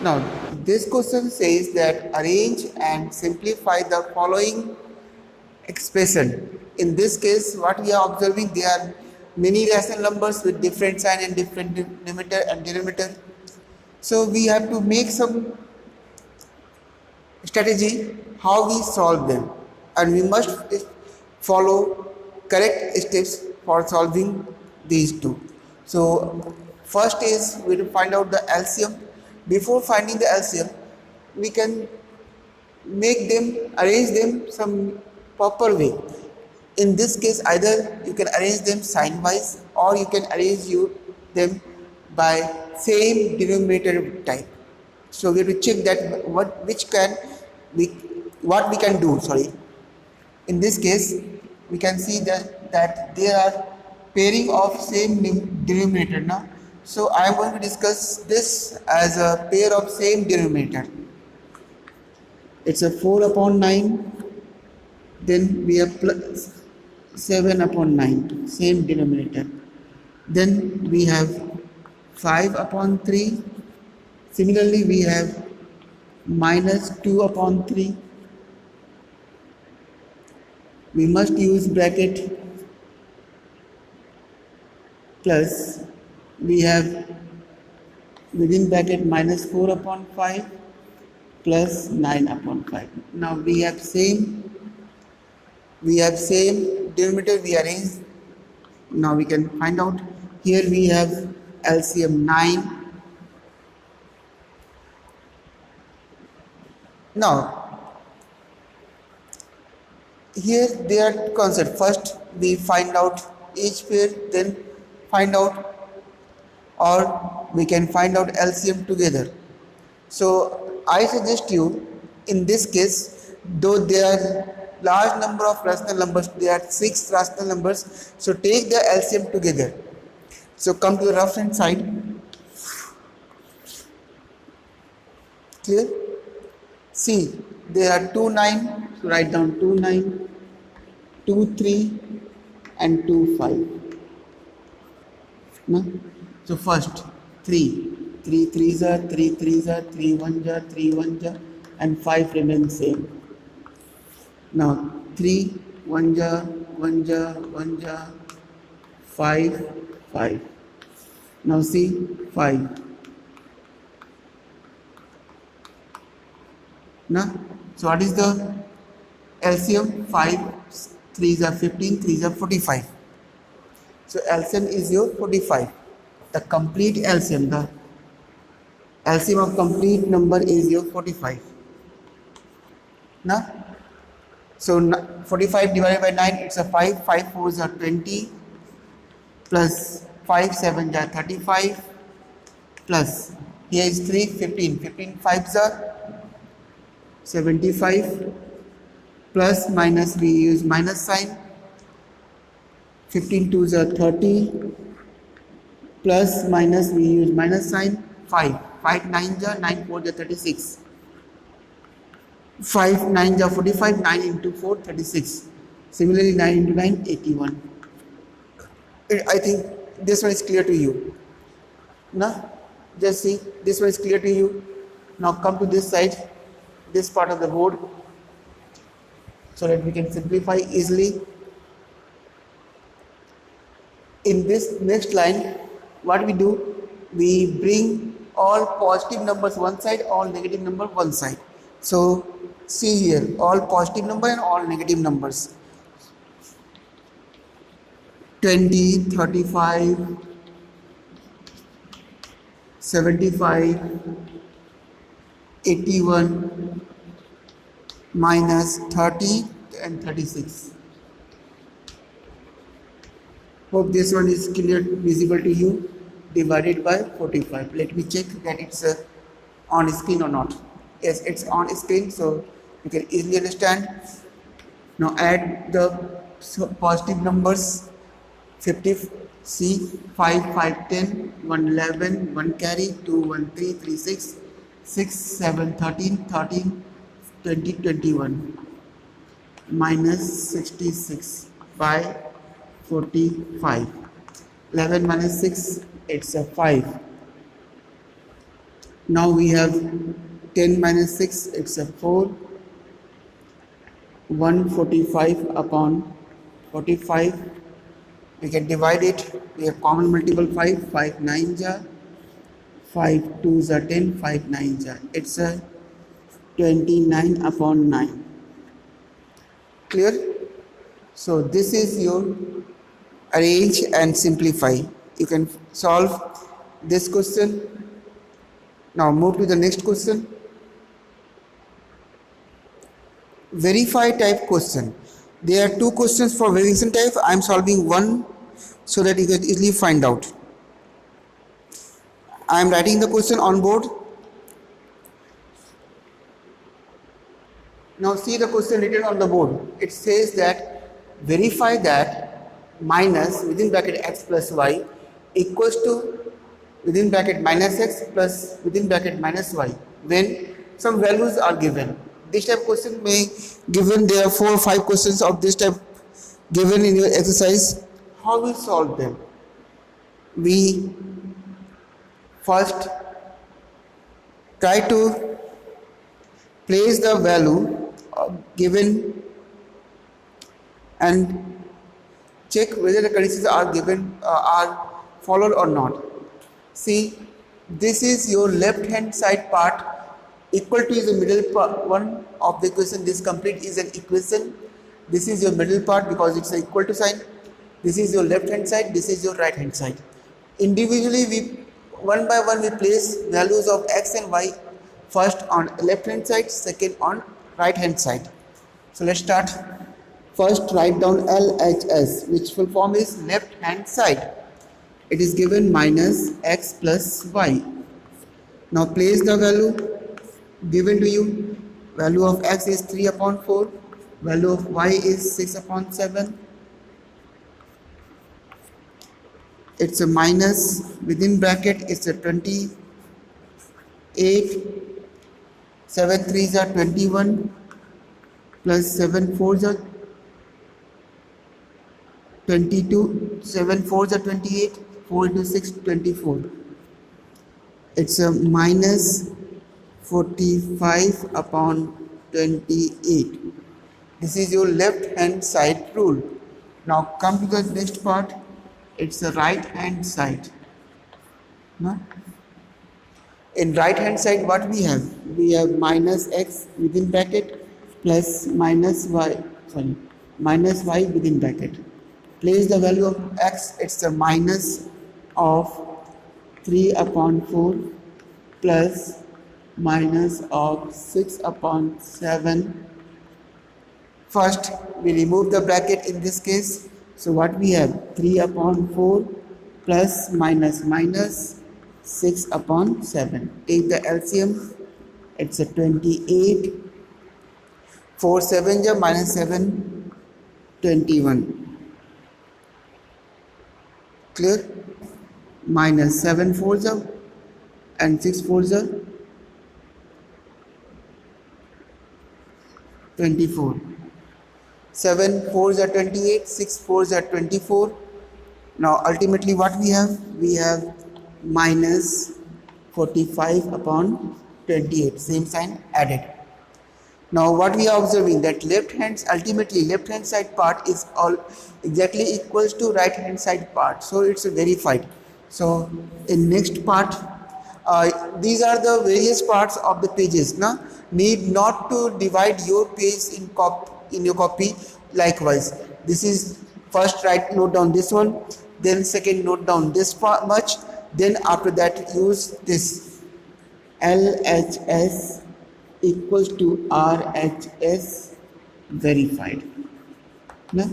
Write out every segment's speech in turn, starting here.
Now, this question says that arrange and simplify the following expression. In this case, what we are observing, there are many rational numbers with different sign and different numerator and denominator. So we have to make some strategy how we solve them, and we must follow correct steps for solving these two. So first is we will find out the LCM. Before finding the LCM, we can make them, arrange them some proper way. In this case, either you can arrange them sign wise or you can arrange them by same denominator type. So we have to check that what we can do. Sorry. In this case, we can see that there are pairing of same denominator now. So I am going to discuss this as a pair of same denominator. It's a 4 upon 9. Then we have plus 7 upon 9, same denominator. Then we have 5 upon 3. Similarly, we have minus 2 upon 3. We must use bracket, plus we have within bracket minus 4 upon 5 plus 9 upon 5. Now we have same denominator, we arrange. Now we can find out. Here we have LCM 9. Now here there are concepts. First we find out each pair, then find out, or we can find out LCM together. So I suggest you, in this case, though there are large number of rational numbers, there are 6 rational numbers, so take the LCM together. So come to the rough hand side. Clear? See, there are 2 9, so write down 2 9, 2 3 and 2 5. No? So first 3 3s are 3 3s are 3 1s are 3 1s are, and 5 remains same. Now 3 1s are 1s are 1s are 5 5. Now see 5. Now, so what is the LCM? 5 3s are 15, 3s are 45. So LCM is your 45. The complete LCM, the LCM of complete number is your 45. Now, so 45 divided by 9, it's a 5. 5 4s are 20, plus 5 7s are 35, plus here is 3 15. 15 5s are 75, plus minus we use minus sign. 15 2s are 30, plus minus we use minus sign. 5 9s are 9 4s are 36. 5 9s are 45. 9 into 4 36. Similarly 9 into 9 81. I think this one is clear to you. Now just see, this one is clear to you. Now come to this side, this part of the board, so that we can simplify easily. In this next line, what we do, we bring all positive numbers one side, all negative number one side. So see here, all positive number and all negative numbers. 20, 35, 75, 81, minus 30 and 36. Hope this one is clear, visible to you. Divided by 45. Let me check that it's on screen or not. Yes, it's on screen, so you can easily understand. Now add the positive numbers. 50, see 5 5 10, 1 11, 1 carry, 2 1 3 3 6, 6 7 13 13, 20 21, minus 66 by 45. 11 minus 6, it's a 5. Now we have 10 minus 6, it's a 4. 145 upon 45. We can divide it. We have common multiple 5. 5 9s are 5 2s are 10. 5 9s are. It's a 29 upon 9. Clear? So this is your arrange and simplify. You can solve this question. Now move to the next question. Verify type question. There are two questions for verification type. I am solving one so that you can easily find out. I am writing the question on board. Now see the question written on the board. It says that verify that minus within bracket x plus y equals to within bracket minus x plus within bracket minus y when some values are given. This type of question may given, there are 4 or 5 questions of this type given in your exercise. How we solve them? We first try to place the value given and check whether the conditions are given are followed or not. See, this is your left hand side part equal to is the middle part one of the equation. This complete is an equation. This is your middle part because it's an equal to sign. This is your left hand side, this is your right hand side. Individually we one by one we place values of x and y, first on left hand side, second on right hand side. So let's start. First write down LHS, which full form is left hand side. It is given minus x plus y. Now place the value given to you. Value of x is 3 upon 4. Value of y is 6 upon 7. It's a minus within bracket, it's a 28. 7 3s are 21 plus 7 4s are 22. 7 4s are 28. 4 into 6 24. It's a minus 45 upon 28. This is your left hand side rule. Now come to the next part. It's the right hand side. No? In right hand side what we have? We have minus x within bracket plus minus y within bracket. Place the value of x. It's the minus of 3 upon 4 plus minus of 6 upon 7. First we remove the bracket in this case. So what we have? 3 upon 4 plus minus 6 upon 7. Take the LCM. It's a 28. 4 7 ja minus 7 21. Clear? Minus 7 4s are and 6 4s are 24. 7 4s are 28, 6 4s are 24. Now ultimately what we have? We have minus 45 upon 28. Same sign added. Now what we are observing, that ultimately left hand side part is all exactly equals to right hand side part. So it's verified. So in next part, these are the various parts of the pages. Now need not to divide your page in your copy. Likewise, this is first note down this one, then second note down this much, then after that use this LHS equals to RHS verified. No?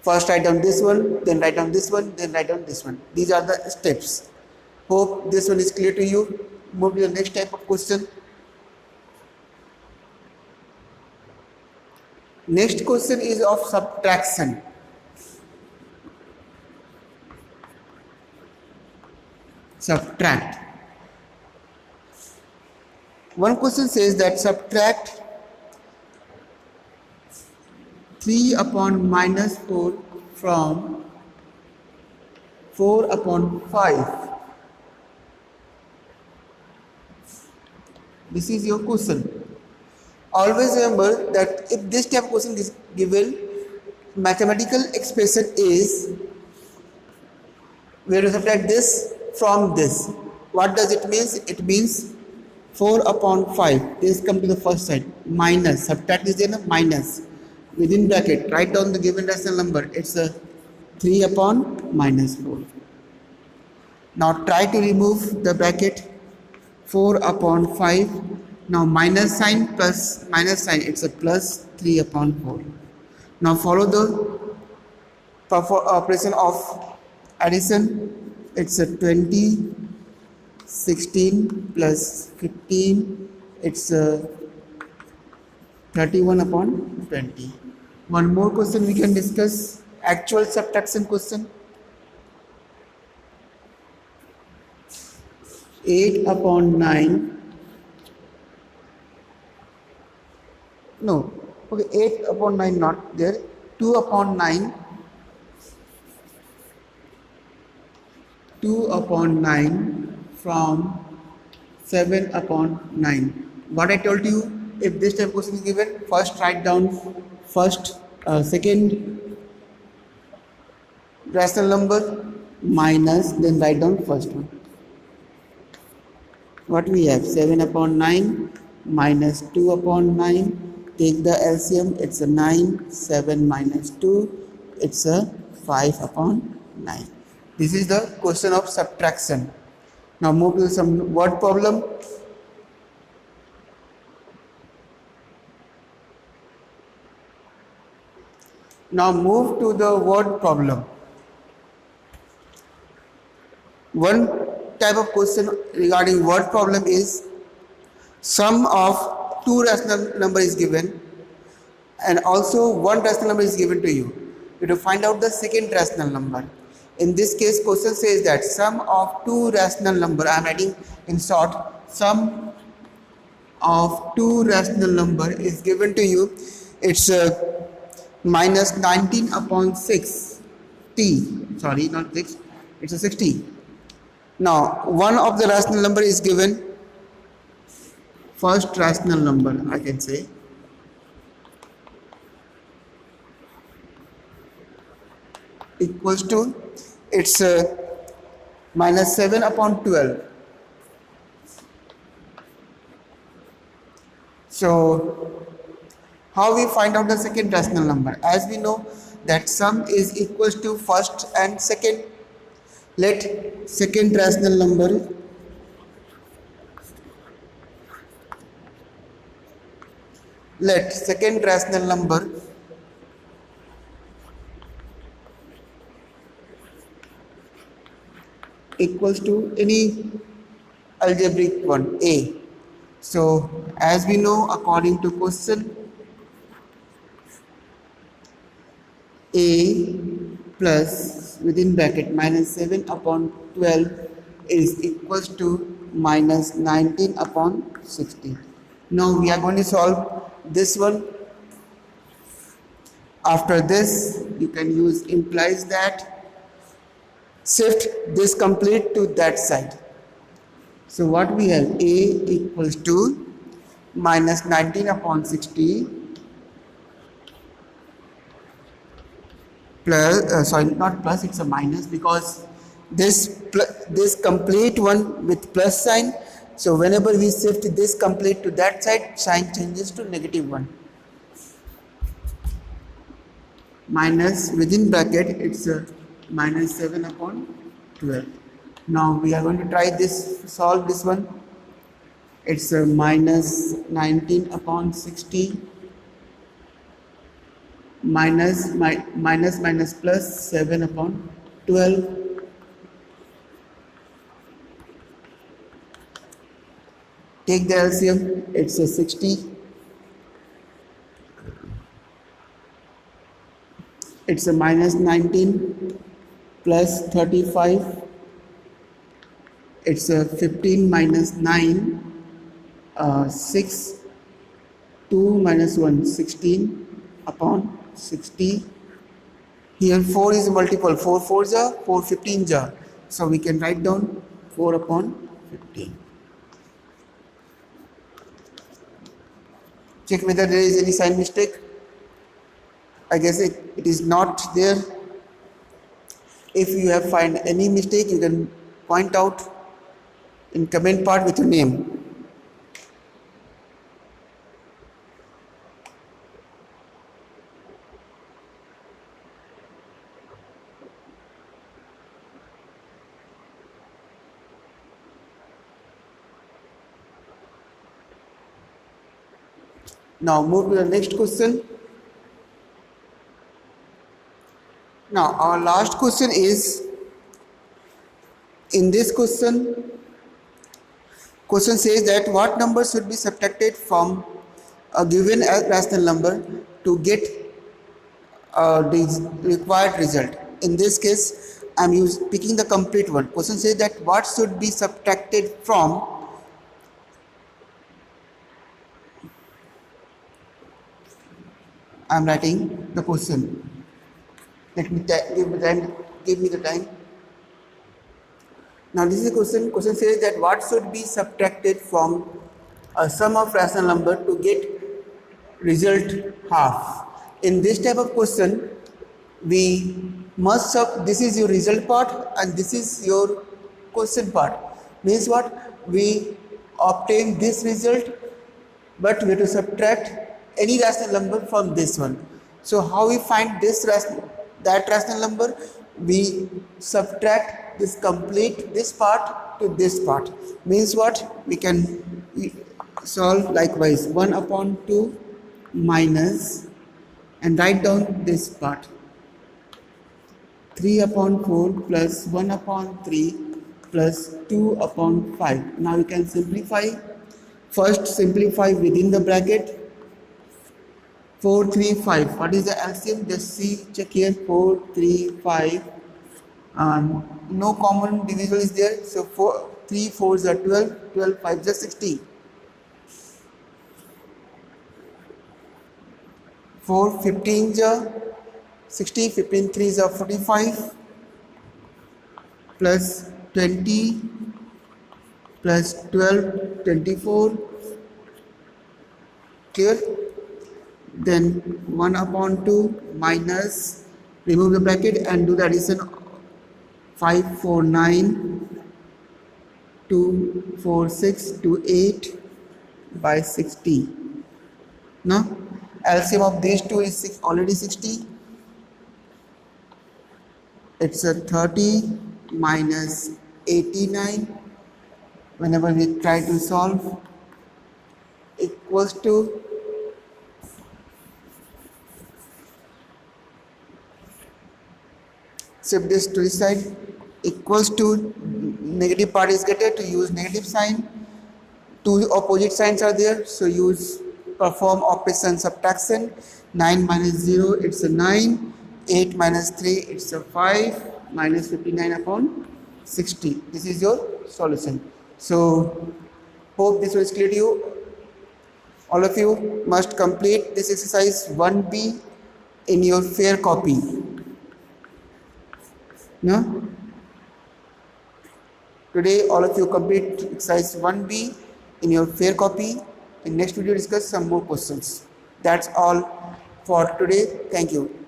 First write down this one, then write down this one, then write down this one. These are the steps. Hope this one is clear to you. Move to the next type of question. Next question is of subtraction. Subtract. One question says that subtract 3 upon minus 4 from 4 upon 5. This is your question. Always remember that if this type of question is given, mathematical expression is we have to subtract this from this. What does it mean? It means 4 upon 5. This come to the first side. Minus. Subtract this in a minus. Within bracket, write down the given rational number. It's a 3 upon minus 4. Now try to remove the bracket. 4 upon 5. Now minus sign plus minus sign. It's a plus 3 upon 4. Now follow the operation of addition. It's a 20, 16 plus 15. It's a 31 upon 20. One more question we can discuss. Actual subtraction question. 8 upon 9. No. Okay, 8 upon 9 not there. 2 upon 9. 2 upon 9 from 7 upon 9. What I told you, if this type of question is given, first write down second rational number minus, then write down first one. What we have? 7 upon 9 minus 2 upon 9. Take the LCM, it's a 9. 7 minus 2, it's a 5 upon 9. This is the question of subtraction. Now move to some word problem. Now move to the word problem. One type of question regarding word problem is sum of two rational number is given and also one rational number is given to you. You have to find out the second rational number. In this case, question says that sum of two rational number, I am writing in short, sum of two rational number is given to you. It's minus 19 upon 6t, sorry not 6, it's a 60. Now one of the rational number is given, first rational number I can say, equals to, it's minus 7 upon 12. So how we find out the second rational number? As we know that sum is equals to first and second. Let second rational number equals to any algebraic one, A. So as we know, according to question, A plus within bracket minus 7 upon 12 is equals to minus 19 upon 60. Now we are going to solve this one. After this, you can use implies that, shift this complete to that side. So what we have, A equals to minus 19 upon 60 plus, sorry not plus, it's a minus because this complete one with plus sign. So whenever we shift this complete to that side, sign changes to negative 1. Minus within bracket, it's a minus 7 upon 12. Now we are going to try this, solve this one. It's a minus 19 upon 60 minus plus 7 upon 12. Take the LCM, it's a 60. It's a minus 19 plus 35. It's a 15 minus 9, 6, 2 minus 1, 16 upon 60. Here 4 is multiple, 4 4s are, 4 15s are. So we can write down 4 upon 15. check whether there is any sign mistake. I guess it is not there. If you have find any mistake, you can point out in comment part with your name. Now move to the next question. Now our last question is, in this question says that what number should be subtracted from a given rational number to get the required result. In this case, I am picking the complete one. Question says that what should be subtracted from I am writing the question. Let me give me the time. Now this is the question. Question says that what should be subtracted from a sum of rational number to get result half. In this type of question, we must this is your result part and this is your question part. Means what? We obtain this result, but we have to subtract any rational number from this one. So how we find that rational number? We subtract this part to this part. Means what? We can solve likewise 1 upon 2 minus and write down this part 3 upon 4 plus 1 upon 3 plus 2 upon 5. Now we can simplify. First simplify within the bracket. 4, 3, 5. What is the LCM? Just see, check here. 4, 3, 5. No common divisor is there. So 3 4s are 12. 12 5s are 16. 4 15s are 60. 15 3s are 45. Plus 20 plus 12 24. Clear? Then 1 upon 2 minus, remove the bracket and do the addition. 5 4 9 2 4 6 2 8 by 60. Now LCM of these two is already 60. It's a 30 minus 89. Whenever we try to solve, equals to shift this to this side, equals to negative part is greater, to use negative sign. Two opposite signs are there, so perform operation subtraction. 9 minus 0, it's a 9. 8 minus 3, it's a 5. Minus 59 upon 60. This is your solution. So hope this was clear to you. All of you must complete this exercise 1B in your fair copy. No? Today all of you complete exercise 1B in your fair copy. In next video discuss some more questions. That's all for today. Thank you.